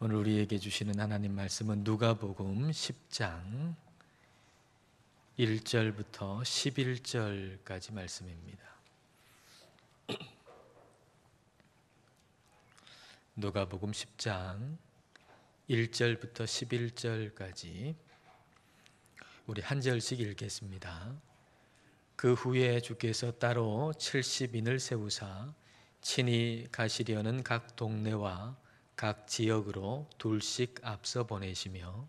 오늘 우리에게 주시는 하나님 말씀은 누가복음 10장 1절부터 11절까지 말씀입니다. 누가복음 10장 1절부터 11절까지 우리 한 절씩 읽겠습니다. 그 후에 주께서 따로 70인을 세우사 친히 가시려는 각 동네와 각 지역으로 둘씩 앞서 보내시며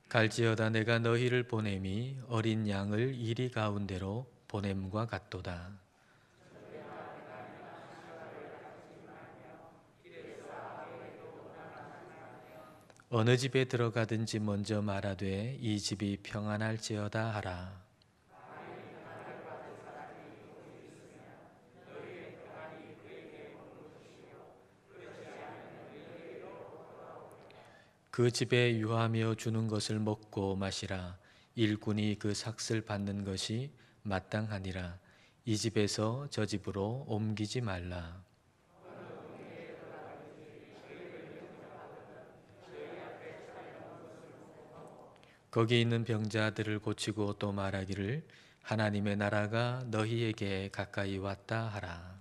갈지어다 내가 너희를 보냄이 어린 양을 이리 가운데로 보냄과 같도다. 어느 집에 들어가든지 먼저 말하되 이 집이 평안할지어다 하라. 그 집에 유하며 주는 것을 먹고 마시라. 일꾼이 그 삭슬 받는 것이 마땅하니라. 이 집에서 저 집으로 옮기지 말라. 거기 있는 병자들을 고치고 또 말하기를 하나님의 나라가 너희에게 가까이 왔다 하라.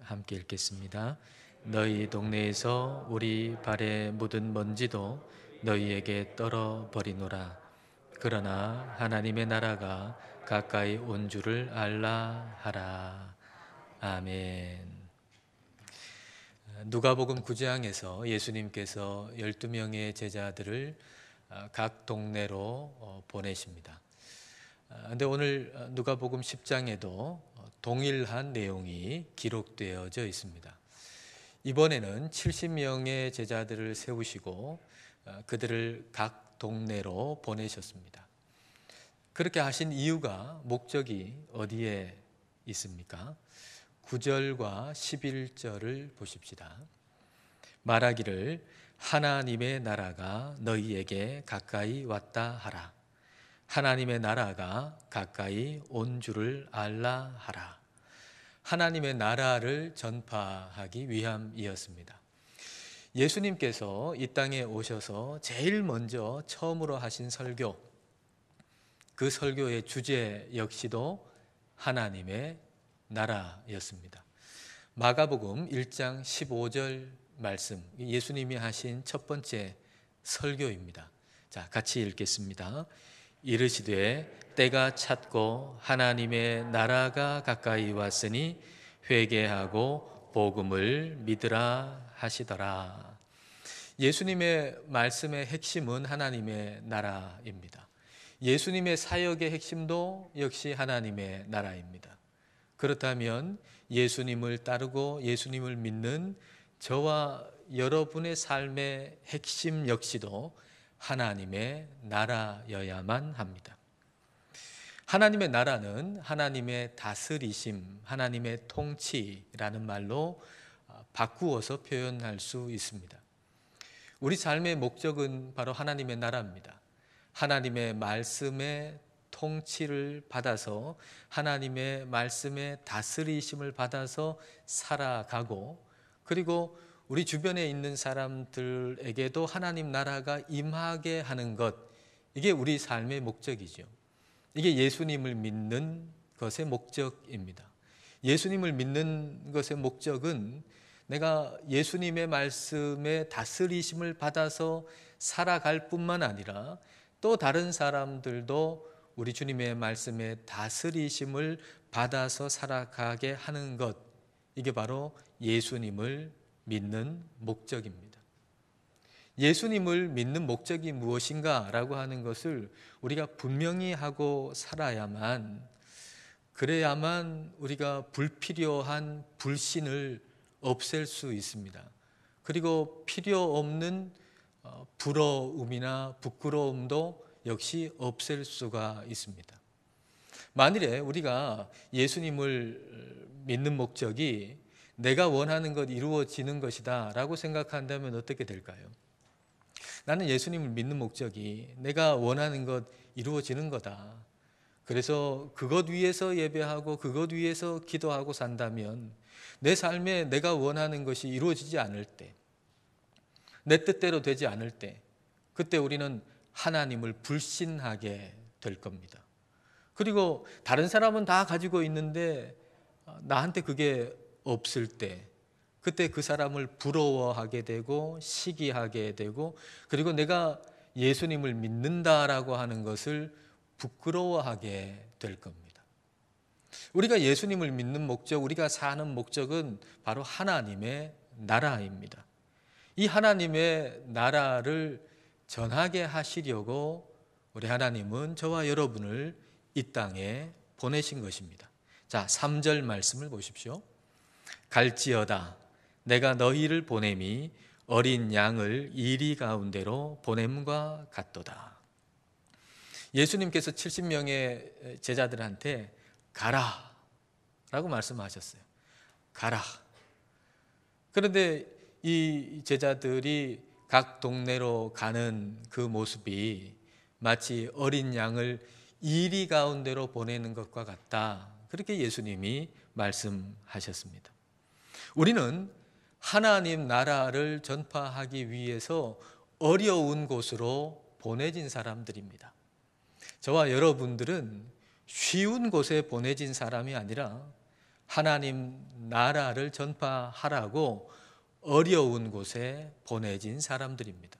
함께 읽겠습니다. 너희 동네에서 우리 발에 묻은 먼지도 너희에게 떨어버리노라. 그러나 하나님의 나라가 가까이 온 줄을 알라 하라. 아멘. 누가복음 9장에서 예수님께서 12명의 제자들을 각 동네로 보내십니다. 그런데 오늘 누가복음 10장에도 동일한 내용이 기록되어져 있습니다. 이번에는 70명의 제자들을 세우시고 그들을 각 동네로 보내셨습니다. 그렇게 하신 이유가, 목적이 어디에 있습니까? 9절과 11절을 보십시다. 말하기를 하나님의 나라가 너희에게 가까이 왔다 하라. 하나님의 나라가 가까이 온 줄을 알라 하라. 하나님의 나라를 전파하기 위함이었습니다. 예수님께서 이 땅에 오셔서 제일 먼저 처음으로 하신 설교, 그 설교의 주제 역시도 하나님의 나라였습니다. 마가복음 1장 15절 말씀, 예수님이 하신 첫 번째 설교입니다. 자, 같이 읽겠습니다. 이르시되 때가 찼고 하나님의 나라가 가까이 왔으니 회개하고 복음을 믿으라 하시더라. 예수님의 말씀의 핵심은 하나님의 나라입니다. 예수님의 사역의 핵심도 역시 하나님의 나라입니다. 그렇다면 예수님을 따르고 예수님을 믿는 저와 여러분의 삶의 핵심 역시도 하나님의 나라여야만 합니다. 하나님의 나라는 하나님의 다스리심, 하나님의 통치라는 말로 바꾸어서 표현할 수 있습니다. 우리 삶의 목적은 바로 하나님의 나라입니다. 하나님의 말씀의 통치를 받아서, 하나님의 말씀의 다스리심을 받아서 살아가고, 그리고 우리 주변에 있는 사람들에게도 하나님 나라가 임하게 하는 것, 이게 우리 삶의 목적이죠. 이게 예수님을 믿는 것의 목적입니다. 예수님을 믿는 것의 목적은 내가 예수님의 말씀에 다스리심을 받아서 살아갈 뿐만 아니라 또 다른 사람들도 우리 주님의 말씀에 다스리심을 받아서 살아가게 하는 것, 이게 바로 예수님을 믿는 목적입니다. 예수님을 믿는 목적이 무엇인가 라고 하는 것을 우리가 분명히 하고 살아야만, 그래야만 우리가 불필요한 불신을 없앨 수 있습니다. 그리고 필요 없는 부러움이나 부끄러움도 역시 없앨 수가 있습니다. 만일에 우리가 예수님을 믿는 목적이 내가 원하는 것 이루어지는 것이다 라고 생각한다면 어떻게 될까요? 나는 예수님을 믿는 목적이 내가 원하는 것 이루어지는 거다. 그래서 그것 위해서 예배하고 그것 위해서 기도하고 산다면 내 삶에 내가 원하는 것이 이루어지지 않을 때, 내 뜻대로 되지 않을 때, 그때 우리는 하나님을 불신하게 될 겁니다. 그리고 다른 사람은 다 가지고 있는데 나한테 그게 없을 때, 그때 그 사람을 부러워하게 되고 시기하게 되고, 그리고 내가 예수님을 믿는다라고 하는 것을 부끄러워하게 될 겁니다. 우리가 예수님을 믿는 목적, 우리가 사는 목적은 바로 하나님의 나라입니다. 이 하나님의 나라를 전하게 하시려고 우리 하나님은 저와 여러분을 이 땅에 보내신 것입니다. 자, 3절 말씀을 보십시오. 갈지어다 내가 너희를 보냄이 어린 양을 이리 가운데로 보냄과 같도다. 예수님께서 70명의 제자들한테 가라 라고 말씀하셨어요. 가라. 그런데 이 제자들이 각 동네로 가는 그 모습이 마치 어린 양을 이리 가운데로 보내는 것과 같다. 그렇게 예수님이 말씀하셨습니다. 우리는 하나님 나라를 전파하기 위해서 어려운 곳으로 보내진 사람들입니다. 저와 여러분들은 쉬운 곳에 보내진 사람이 아니라 하나님 나라를 전파하라고 어려운 곳에 보내진 사람들입니다.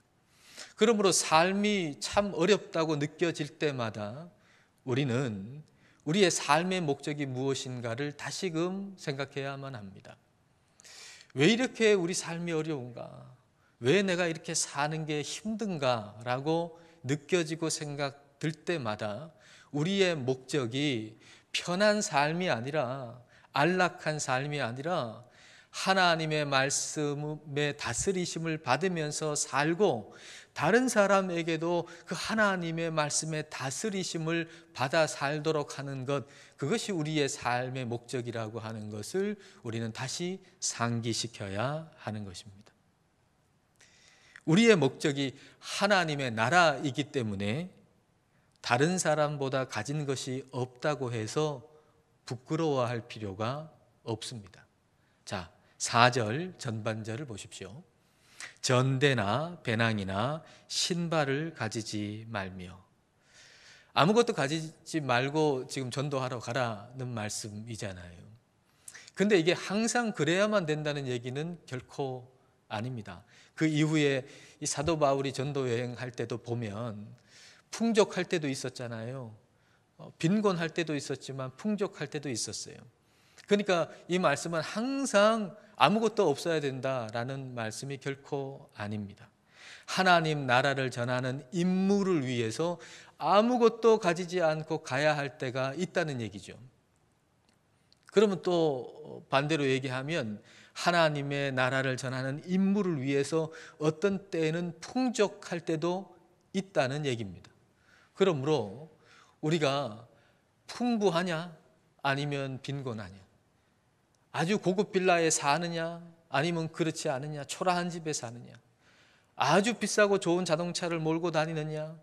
그러므로 삶이 참 어렵다고 느껴질 때마다 우리는 우리의 삶의 목적이 무엇인가를 다시금 생각해야만 합니다. 왜 이렇게 우리 삶이 어려운가? 왜 내가 이렇게 사는 게 힘든가? 라고 느껴지고 생각들 때마다 우리의 목적이 편한 삶이 아니라, 안락한 삶이 아니라 하나님의 말씀의 다스리심을 받으면서 살고 다른 사람에게도 그 하나님의 말씀의 다스리심을 받아 살도록 하는 것, 그것이 우리의 삶의 목적이라고 하는 것을 우리는 다시 상기시켜야 하는 것입니다. 우리의 목적이 하나님의 나라이기 때문에 다른 사람보다 가진 것이 없다고 해서 부끄러워할 필요가 없습니다. 자, 4절 전반절을 보십시오. 전대나 배낭이나 신발을 가지지 말며. 아무것도 가지지 말고 지금 전도하러 가라는 말씀이잖아요. 근데 이게 항상 그래야만 된다는 얘기는 결코 아닙니다. 그 이후에 이 사도 바울이 전도 여행할 때도 보면 풍족할 때도 있었잖아요. 빈곤할 때도 있었지만 풍족할 때도 있었어요. 그러니까 이 말씀은 항상 아무것도 없어야 된다라는 말씀이 결코 아닙니다. 하나님 나라를 전하는 임무를 위해서 아무것도 가지지 않고 가야 할 때가 있다는 얘기죠. 그러면 또 반대로 얘기하면 하나님의 나라를 전하는 임무를 위해서 어떤 때에는 풍족할 때도 있다는 얘기입니다. 그러므로 우리가 풍부하냐 아니면 빈곤하냐, 아주 고급 빌라에 사느냐 아니면 그렇지 않느냐, 초라한 집에 사느냐, 아주 비싸고 좋은 자동차를 몰고 다니느냐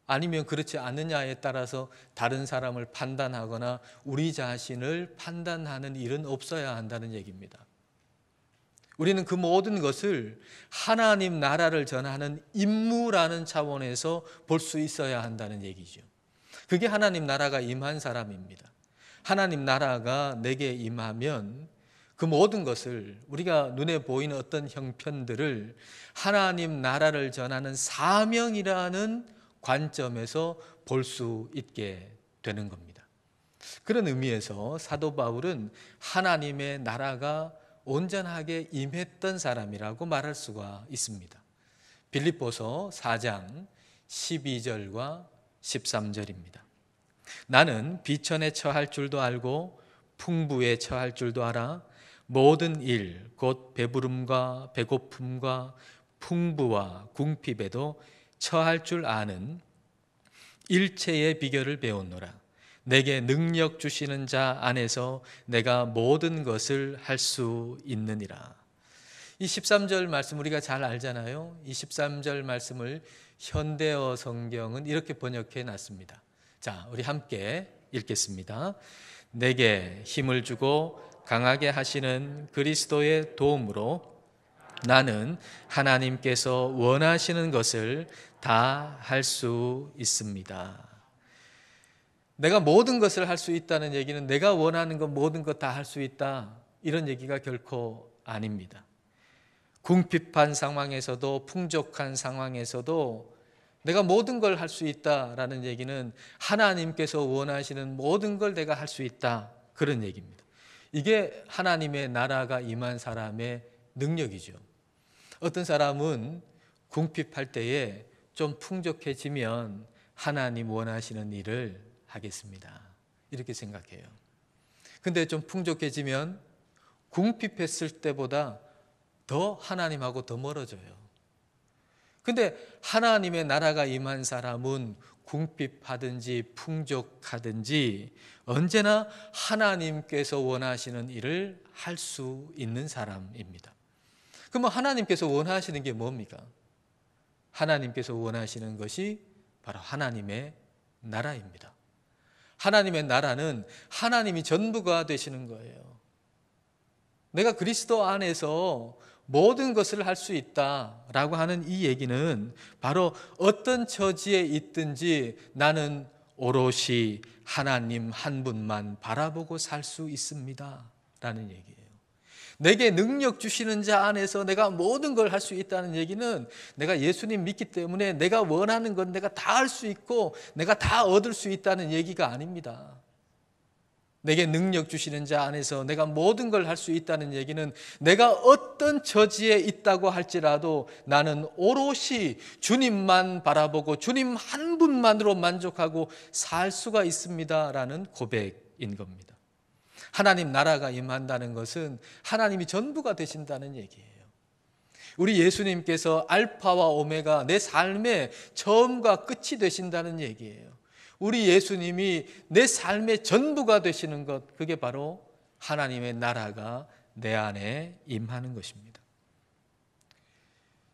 아니면 그렇지 않느냐에 따라서 다른 사람을 판단하거나 우리 자신을 판단하는 일은 없어야 한다는 얘기입니다. 우리는 그 모든 것을 하나님 나라를 전하는 임무라는 차원에서 볼 수 있어야 한다는 얘기죠. 그게 하나님 나라가 임한 사람입니다. 하나님 나라가 내게 임하면 그 모든 것을, 우리가 눈에 보이는 어떤 형편들을 하나님 나라를 전하는 사명이라는 관점에서 볼 수 있게 되는 겁니다. 그런 의미에서 사도 바울은 하나님의 나라가 온전하게 임했던 사람이라고 말할 수가 있습니다. 빌립보서 4장 12절과 13절입니다. 나는 비천에 처할 줄도 알고 풍부에 처할 줄도 알아 모든 일 곧 배부름과 배고픔과 풍부와 궁핍에도 처할 줄 아는 일체의 비결을 배웠노라. 내게 능력 주시는 자 안에서 내가 모든 것을 할 수 있느니라. 이 13절 말씀 우리가 잘 알잖아요. 이 13절 말씀을 현대어 성경은 이렇게 번역해 놨습니다. 자, 우리 함께 읽겠습니다. 내게 힘을 주고 강하게 하시는 그리스도의 도움으로 나는 하나님께서 원하시는 것을 다 할 수 있습니다. 내가 모든 것을 할 수 있다는 얘기는 내가 원하는 것 모든 것 다 할 수 있다, 이런 얘기가 결코 아닙니다. 궁핍한 상황에서도 풍족한 상황에서도 내가 모든 걸 할 수 있다라는 얘기는 하나님께서 원하시는 모든 걸 내가 할 수 있다, 그런 얘기입니다. 이게 하나님의 나라가 임한 사람의 능력이죠. 어떤 사람은 궁핍할 때에 좀 풍족해지면 하나님 원하시는 일을 하겠습니다, 이렇게 생각해요. 근데 좀 풍족해지면 궁핍했을 때보다 더 하나님하고 더 멀어져요. 근데 하나님의 나라가 임한 사람은 궁핍하든지 풍족하든지 언제나 하나님께서 원하시는 일을 할 수 있는 사람입니다. 그러면 하나님께서 원하시는 게 뭡니까? 하나님께서 원하시는 것이 바로 하나님의 나라입니다. 하나님의 나라는 하나님이 전부가 되시는 거예요. 내가 그리스도 안에서 모든 것을 할 수 있다라고 하는 이 얘기는 바로 어떤 처지에 있든지 나는 오롯이 하나님 한 분만 바라보고 살 수 있습니다 라는 얘기예요. 내게 능력 주시는 자 안에서 내가 모든 걸 할 수 있다는 얘기는 내가 예수님 믿기 때문에 내가 원하는 건 내가 다 할 수 있고 내가 다 얻을 수 있다는 얘기가 아닙니다. 내게 능력 주시는 자 안에서 내가 모든 걸 할 수 있다는 얘기는 내가 어떤 처지에 있다고 할지라도 나는 오롯이 주님만 바라보고 주님 한 분만으로 만족하고 살 수가 있습니다라는 고백인 겁니다. 하나님 나라가 임한다는 것은 하나님이 전부가 되신다는 얘기예요. 우리 예수님께서 알파와 오메가, 내 삶의 처음과 끝이 되신다는 얘기예요. 우리 예수님이 내 삶의 전부가 되시는 것, 그게 바로 하나님의 나라가 내 안에 임하는 것입니다.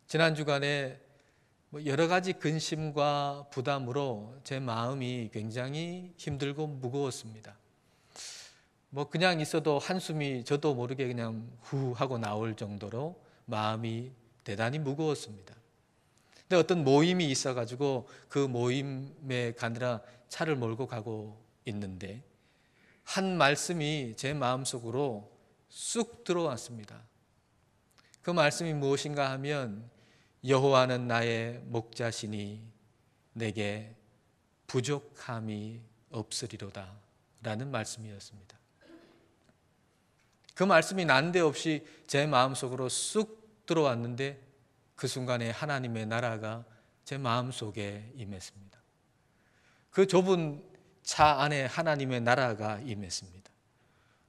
지난 주간에 여러 가지 근심과 부담으로 제 마음이 굉장히 힘들고 무거웠습니다. 그냥 있어도 한숨이 저도 모르게 그냥 후 하고 나올 정도로 마음이 대단히 무거웠습니다. 근데 어떤 모임이 있어가지고 그 모임에 가느라 차를 몰고 가고 있는데 한 말씀이 제 마음속으로 쑥 들어왔습니다. 그 말씀이 무엇인가 하면 여호와는 나의 목자시니 내게 부족함이 없으리로다 라는 말씀이었습니다. 그 말씀이 난데없이 제 마음속으로 쑥 들어왔는데 그 순간에 하나님의 나라가 제 마음속에 임했습니다. 그 좁은 차 안에 하나님의 나라가 임했습니다.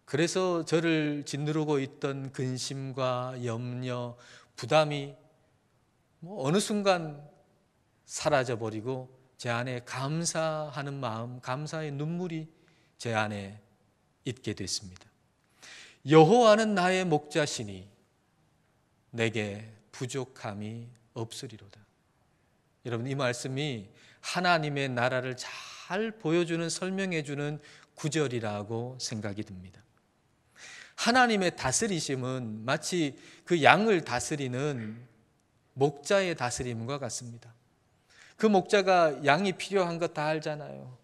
그래서 저를 짓누르고 있던 근심과 염려, 부담이 어느 순간 사라져버리고 제 안에 감사하는 마음, 감사의 눈물이 제 안에 있게 됐습니다. 여호와는 나의 목자시니 내게 부족함이 없으리로다. 여러분, 이 말씀이 하나님의 나라를 잘 보여주는, 설명해주는 구절이라고 생각이 듭니다. 하나님의 다스리심은 마치 그 양을 다스리는 목자의 다스림과 같습니다. 그 목자가 양이 필요한 것 다 알잖아요.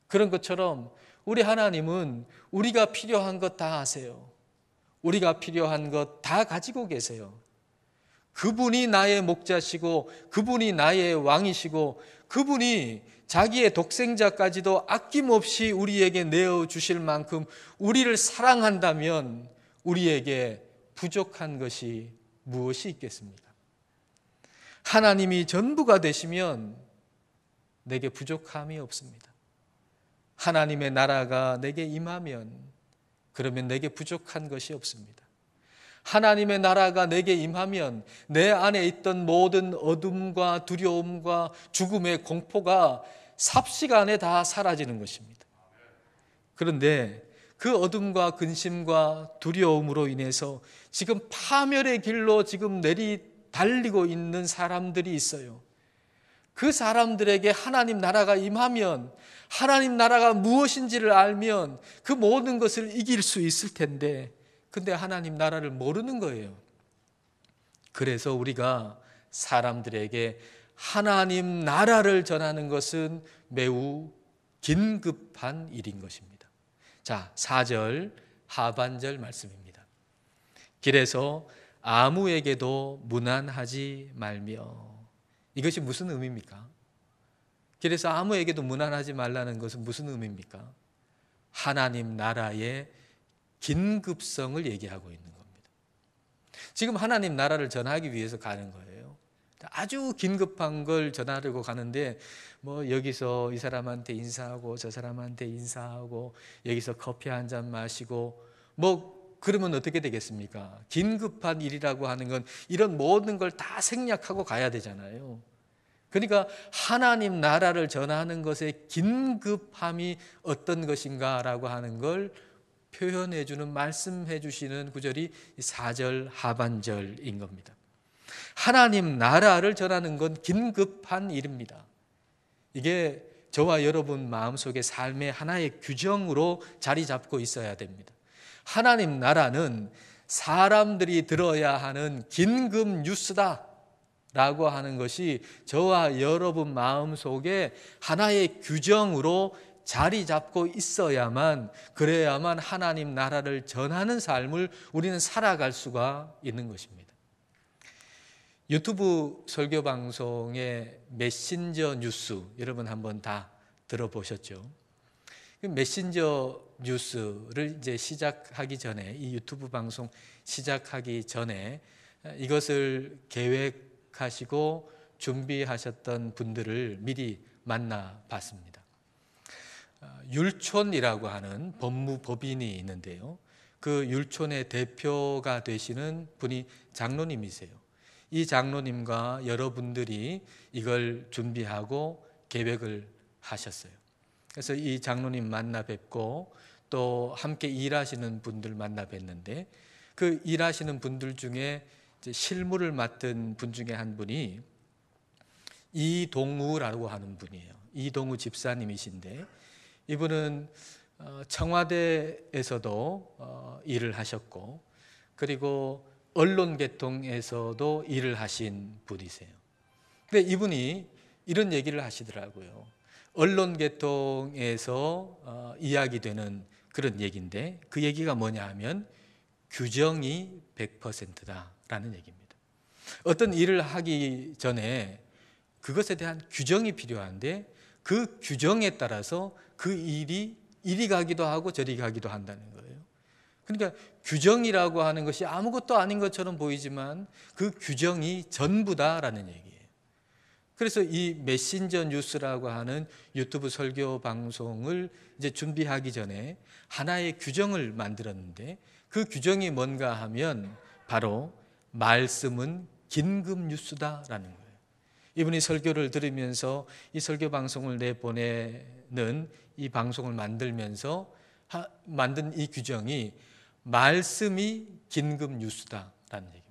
그런 것처럼 우리 하나님은 우리가 필요한 것 다 아세요. 우리가 필요한 것 다 가지고 계세요. 그분이 나의 목자시고 그분이 나의 왕이시고 그분이 자기의 독생자까지도 아낌없이 우리에게 내어주실 만큼 우리를 사랑한다면 우리에게 부족한 것이 무엇이 있겠습니까? 하나님이 전부가 되시면 내게 부족함이 없습니다. 하나님의 나라가 내게 임하면 그러면 내게 부족한 것이 없습니다. 하나님의 나라가 내게 임하면 내 안에 있던 모든 어둠과 두려움과 죽음의 공포가 삽시간에 다 사라지는 것입니다. 그런데 그 어둠과 근심과 두려움으로 인해서 지금 파멸의 길로 지금 달리고 있는 사람들이 있어요. 그 사람들에게 하나님 나라가 임하면, 하나님 나라가 무엇인지를 알면 그 모든 것을 이길 수 있을 텐데, 근데 하나님 나라를 모르는 거예요. 그래서 우리가 사람들에게 하나님 나라를 전하는 것은 매우 긴급한 일인 것입니다. 자, 4절 하반절 말씀입니다. 길에서 아무에게도 무난하지 말며. 이것이 무슨 의미입니까? 길에서 아무에게도 무난하지 말라는 것은 무슨 의미입니까? 하나님 나라의 긴급성을 얘기하고 있는 겁니다. 지금 하나님 나라를 전하기 위해서 가는 거예요. 아주 긴급한 걸 전하려고 가는데 여기서 이 사람한테 인사하고 저 사람한테 인사하고 여기서 커피 한 잔 마시고 그러면 어떻게 되겠습니까? 긴급한 일이라고 하는 건 이런 모든 걸 다 생략하고 가야 되잖아요. 그러니까 하나님 나라를 전하는 것의 긴급함이 어떤 것인가라고 하는 걸 표현해 주는, 말씀해 주시는 구절이 4절 하반절인 겁니다. 하나님 나라를 전하는 건 긴급한 일입니다. 이게 저와 여러분 마음속에 삶의 하나의 규정으로 자리 잡고 있어야 됩니다. 하나님 나라는 사람들이 들어야 하는 긴급 뉴스다 라고 하는 것이 저와 여러분 마음속에 하나의 규정으로 자리 잡고 있어야만, 그래야만 하나님 나라를 전하는 삶을 우리는 살아갈 수가 있는 것입니다. 유튜브 설교 방송의 메신저 뉴스, 여러분 한번 다 들어보셨죠? 메신저 뉴스를 이제 시작하기 전에, 이 유튜브 방송 시작하기 전에 이것을 계획하시고 준비하셨던 분들을 미리 만나봤습니다. 율촌이라고 하는 법무법인이 있는데요. 그 율촌의 대표가 되시는 분이 장로님이세요. 이 장로님과 여러분들이 이걸 준비하고 계획을 하셨어요. 그래서 이 장로님 만나 뵙고 또 함께 일하시는 분들 만나 뵀는데, 그 일하시는 분들 중에 이제 실무를 맡은 분 중에 한 분이 이동우라고 하는 분이에요. 이동우 집사님이신데, 이분은 청와대에서도 일을 하셨고, 그리고 언론계통에서도 일을 하신 분이세요. 근데 이분이 이런 얘기를 하시더라고요. 언론계통에서 이야기되는 그런 얘기인데, 그 얘기가 뭐냐 하면 규정이 100%다라는 얘기입니다. 어떤 일을 하기 전에 그것에 대한 규정이 필요한데, 그 규정에 따라서 그 일이 이리 가기도 하고 저리 가기도 한다는 거예요. 그러니까 규정이라고 하는 것이 아무것도 아닌 것처럼 보이지만 그 규정이 전부다라는 얘기예요. 그래서 이 메신저 뉴스라고 하는 유튜브 설교 방송을 이제 준비하기 전에 하나의 규정을 만들었는데, 그 규정이 뭔가 하면 바로 말씀은 긴급 뉴스다라는 거예요. 이분이 설교를 들으면서 이 설교 방송을 내보내는 이 방송을 만들면서 만든 이 규정이 말씀이 긴급 뉴스다라는 얘기입니다.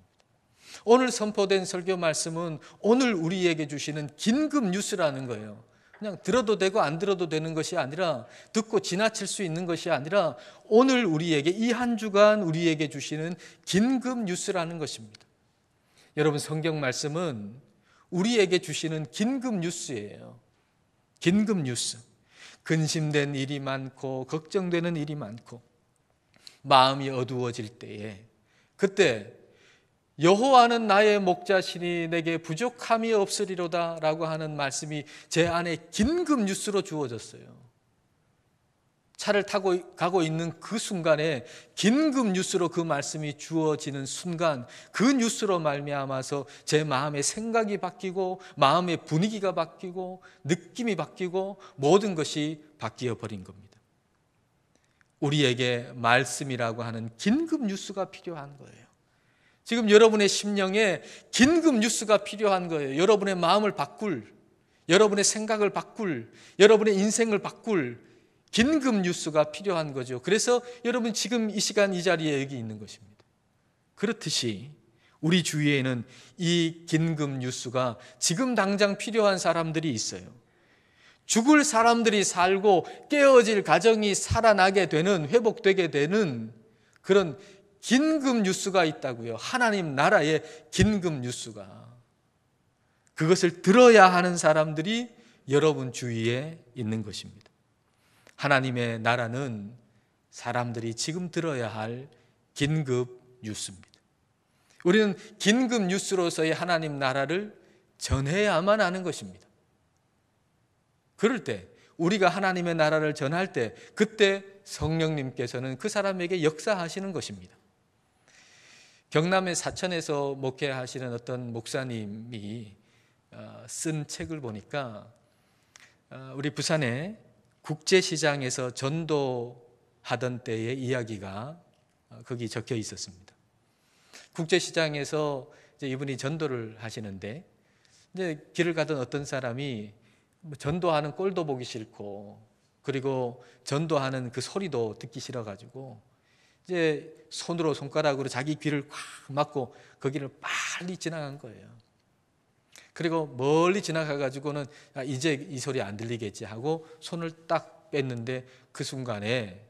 오늘 선포된 설교 말씀은 오늘 우리에게 주시는 긴급 뉴스라는 거예요. 그냥 들어도 되고 안 들어도 되는 것이 아니라, 듣고 지나칠 수 있는 것이 아니라, 오늘 우리에게, 이 한 주간 우리에게 주시는 긴급 뉴스라는 것입니다. 여러분, 성경 말씀은 우리에게 주시는 긴급 뉴스예요. 긴급 뉴스. 근심된 일이 많고 걱정되는 일이 많고 마음이 어두워질 때에, 그때 여호와는 나의 목자시니 내게 부족함이 없으리로다 라고 하는 말씀이 제 안에 긴급 뉴스로 주어졌어요. 차를 타고 가고 있는 그 순간에 긴급 뉴스로 그 말씀이 주어지는 순간, 그 뉴스로 말미암아서 제 마음의 생각이 바뀌고 마음의 분위기가 바뀌고 느낌이 바뀌고 모든 것이 바뀌어 버린 겁니다. 우리에게 말씀이라고 하는 긴급 뉴스가 필요한 거예요. 지금 여러분의 심령에 긴급 뉴스가 필요한 거예요. 여러분의 마음을 바꿀, 여러분의 생각을 바꿀, 여러분의 인생을 바꿀 긴급 뉴스가 필요한 거죠. 그래서 여러분 지금 이 시간 이 자리에 여기 있는 것입니다. 그렇듯이 우리 주위에는 이 긴급 뉴스가 지금 당장 필요한 사람들이 있어요. 죽을 사람들이 살고 깨어질 가정이 살아나게 되는, 회복되게 되는 그런 긴급 뉴스가 있다고요. 하나님 나라의 긴급 뉴스가. 그것을 들어야 하는 사람들이 여러분 주위에 있는 것입니다. 하나님의 나라는 사람들이 지금 들어야 할 긴급 뉴스입니다. 우리는 긴급 뉴스로서의 하나님 나라를 전해야만 하는 것입니다. 그럴 때, 우리가 하나님의 나라를 전할 때, 그때 성령님께서는 그 사람에게 역사하시는 것입니다. 경남의 사천에서 목회하시는 어떤 목사님이 쓴 책을 보니까 우리 부산의 국제시장에서 전도하던 때의 이야기가 거기 적혀 있었습니다. 국제시장에서 이제 이분이 전도를 하시는데, 이제 길을 가던 어떤 사람이 전도하는 꼴도 보기 싫고, 그리고 전도하는 그 소리도 듣기 싫어가지고 이제 손가락으로 자기 귀를 꽉 막고 거기를 빨리 지나간 거예요. 그리고 멀리 지나가가지고는 이제 이 소리 안 들리겠지 하고 손을 딱 뺐는데, 그 순간에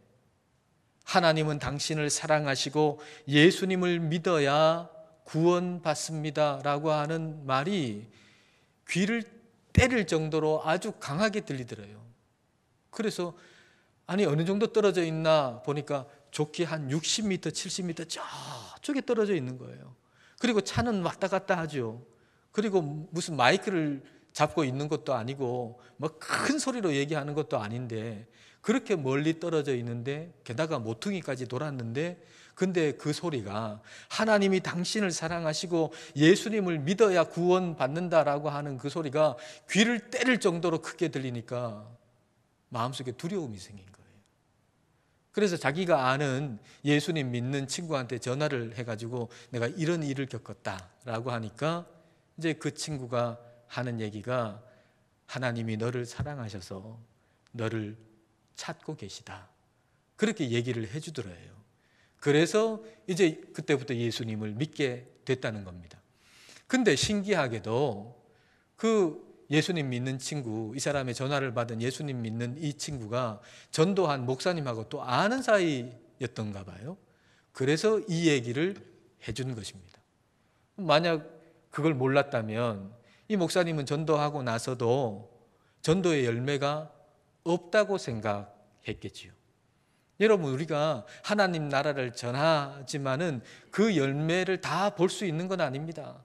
하나님은 당신을 사랑하시고 예수님을 믿어야 구원받습니다 라고 하는 말이 귀를 때릴 정도로 아주 강하게 들리더래요. 그래서 아니 어느 정도 떨어져 있나 보니까 좋게 한 60m, 70m 저쪽에 떨어져 있는 거예요. 그리고 차는 왔다 갔다 하죠. 그리고 무슨 마이크를 잡고 있는 것도 아니고 뭐 큰 소리로 얘기하는 것도 아닌데, 그렇게 멀리 떨어져 있는데, 게다가 모퉁이까지 돌았는데, 근데 그 소리가 하나님이 당신을 사랑하시고 예수님을 믿어야 구원받는다라고 하는 그 소리가 귀를 때릴 정도로 크게 들리니까 마음속에 두려움이 생긴 거예요. 그래서 자기가 아는 예수님 믿는 친구한테 전화를 해가지고 내가 이런 일을 겪었다라고 하니까, 이제 그 친구가 하는 얘기가 하나님이 너를 사랑하셔서 너를 찾고 계시다, 그렇게 얘기를 해주더래요. 그래서 이제 그때부터 예수님을 믿게 됐다는 겁니다. 근데 신기하게도 그 예수님 믿는 친구, 이 사람의 전화를 받은 예수님 믿는 이 친구가 전도한 목사님하고 또 아는 사이였던가 봐요. 그래서 이 얘기를 해준 것입니다. 만약 그걸 몰랐다면 이 목사님은 전도하고 나서도 전도의 열매가 없다고 생각했겠지요. 여러분, 우리가 하나님 나라를 전하지만은 그 열매를 다 볼 수 있는 건 아닙니다.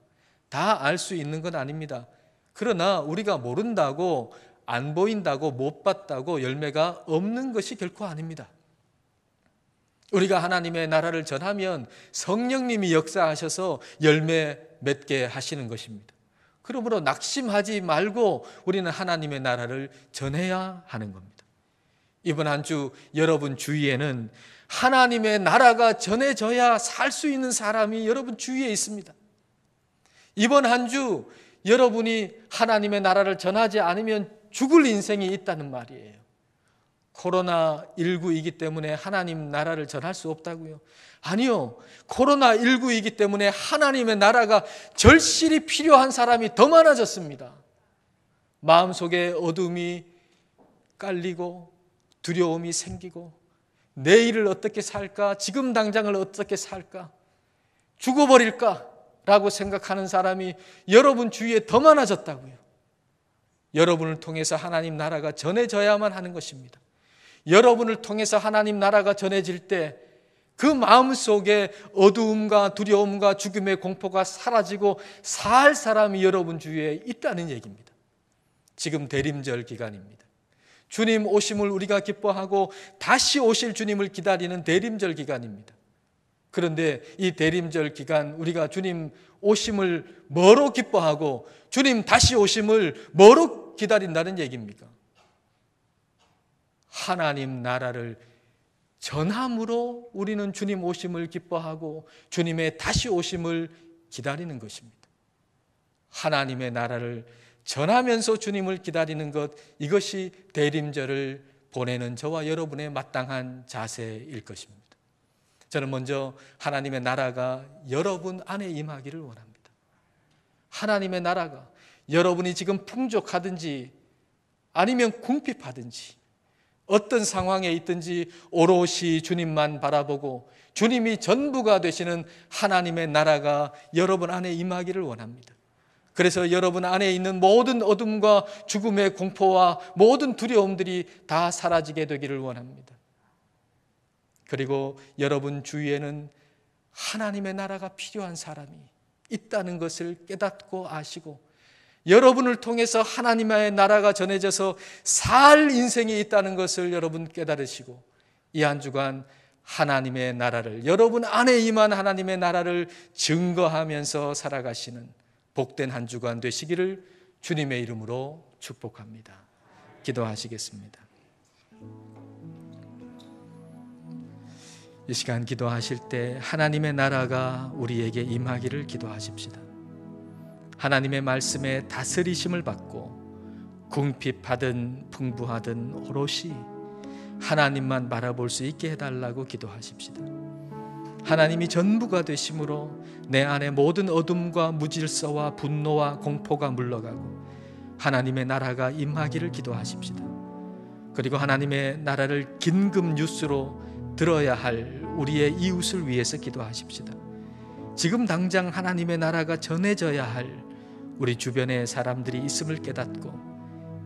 다 알 수 있는 건 아닙니다. 그러나 우리가 모른다고, 안 보인다고, 못 봤다고 열매가 없는 것이 결코 아닙니다. 우리가 하나님의 나라를 전하면 성령님이 역사하셔서 열매 맺게 하시는 것입니다. 그러므로 낙심하지 말고 우리는 하나님의 나라를 전해야 하는 겁니다. 이번 한 주 여러분 주위에는 하나님의 나라가 전해져야 살 수 있는 사람이 여러분 주위에 있습니다. 이번 한 주 여러분이 하나님의 나라를 전하지 않으면 죽을 인생이 있다는 말이에요. 코로나19이기 때문에 하나님 나라를 전할 수 없다고요? 아니요. 코로나19이기 때문에 하나님의 나라가 절실히 필요한 사람이 더 많아졌습니다. 마음속에 어둠이 깔리고 두려움이 생기고, 내일을 어떻게 살까? 지금 당장을 어떻게 살까? 죽어버릴까? 라고 생각하는 사람이 여러분 주위에 더 많아졌다고요. 여러분을 통해서 하나님 나라가 전해져야만 하는 것입니다. 여러분을 통해서 하나님 나라가 전해질 때 그 마음속에 어두움과 두려움과 죽음의 공포가 사라지고 살 사람이 여러분 주위에 있다는 얘기입니다. 지금 대림절 기간입니다. 주님 오심을 우리가 기뻐하고 다시 오실 주님을 기다리는 대림절 기간입니다. 그런데 이 대림절 기간 우리가 주님 오심을 뭐로 기뻐하고 주님 다시 오심을 뭐로 기다린다는 얘기입니까? 하나님 나라를 전함으로 우리는 주님 오심을 기뻐하고 주님의 다시 오심을 기다리는 것입니다. 하나님의 나라를 전하면서 주님을 기다리는 것, 이것이 대림절을 보내는 저와 여러분의 마땅한 자세일 것입니다. 저는 먼저 하나님의 나라가 여러분 안에 임하기를 원합니다. 하나님의 나라가 여러분이 지금 풍족하든지 아니면 궁핍하든지 어떤 상황에 있든지 오롯이 주님만 바라보고 주님이 전부가 되시는 하나님의 나라가 여러분 안에 임하기를 원합니다. 그래서 여러분 안에 있는 모든 어둠과 죽음의 공포와 모든 두려움들이 다 사라지게 되기를 원합니다. 그리고 여러분 주위에는 하나님의 나라가 필요한 사람이 있다는 것을 깨닫고 아시고 여러분을 통해서 하나님의 나라가 전해져서 살 인생이 있다는 것을 여러분 깨달으시고 이 한 주간 하나님의 나라를, 여러분 안에 임한 하나님의 나라를 증거하면서 살아가시는 복된 한 주간 되시기를 주님의 이름으로 축복합니다. 기도하시겠습니다. 이 시간 기도하실 때 하나님의 나라가 우리에게 임하기를 기도하십시다. 하나님의 말씀에 다스리심을 받고 궁핍하든 풍부하든 오롯이 하나님만 바라볼 수 있게 해달라고 기도하십시다. 하나님이 전부가 되심으로 내 안에 모든 어둠과 무질서와 분노와 공포가 물러가고 하나님의 나라가 임하기를 기도하십시다. 그리고 하나님의 나라를 긴급 뉴스로 들어야 할 우리의 이웃을 위해서 기도하십시다. 지금 당장 하나님의 나라가 전해져야 할 우리 주변의 사람들이 있음을 깨닫고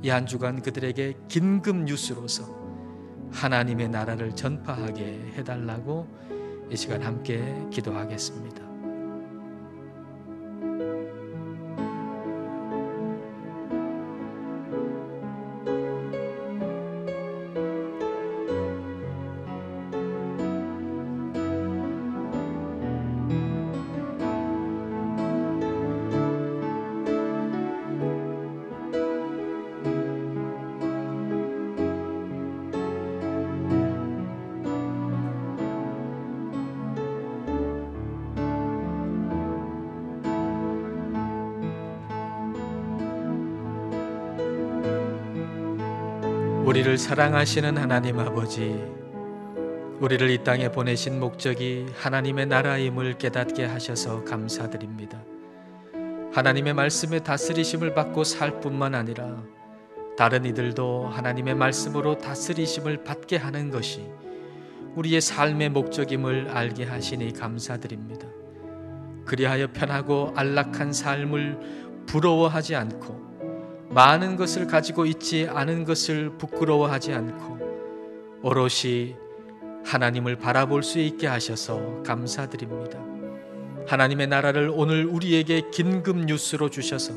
이 한 주간 그들에게 긴급 뉴스로서 하나님의 나라를 전파하게 해달라고 이 시간 함께 기도하겠습니다. 우리를 사랑하시는 하나님 아버지, 우리를 이 땅에 보내신 목적이 하나님의 나라임을 깨닫게 하셔서 감사드립니다. 하나님의 말씀에 다스리심을 받고 살 뿐만 아니라 다른 이들도 하나님의 말씀으로 다스리심을 받게 하는 것이 우리의 삶의 목적임을 알게 하시니 감사드립니다. 그리하여 편하고 안락한 삶을 부러워하지 않고 많은 것을 가지고 있지 않은 것을 부끄러워하지 않고 오롯이 하나님을 바라볼 수 있게 하셔서 감사드립니다. 하나님의 나라를 오늘 우리에게 긴급 뉴스로 주셔서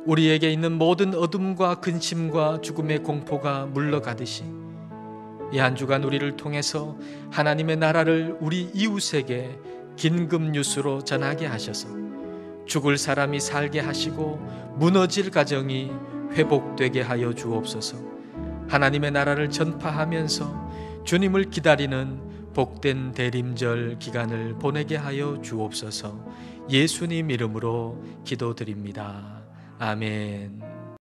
우리에게 있는 모든 어둠과 근심과 죽음의 공포가 물러가듯이 이 한 주간 우리를 통해서 하나님의 나라를 우리 이웃에게 긴급 뉴스로 전하게 하셔서 죽을 사람이 살게 하시고 무너질 가정이 회복되게 하여 주옵소서. 하나님의 나라를 전파하면서 주님을 기다리는 복된 대림절 기간을 보내게 하여 주옵소서. 예수님 이름으로 기도드립니다. 아멘.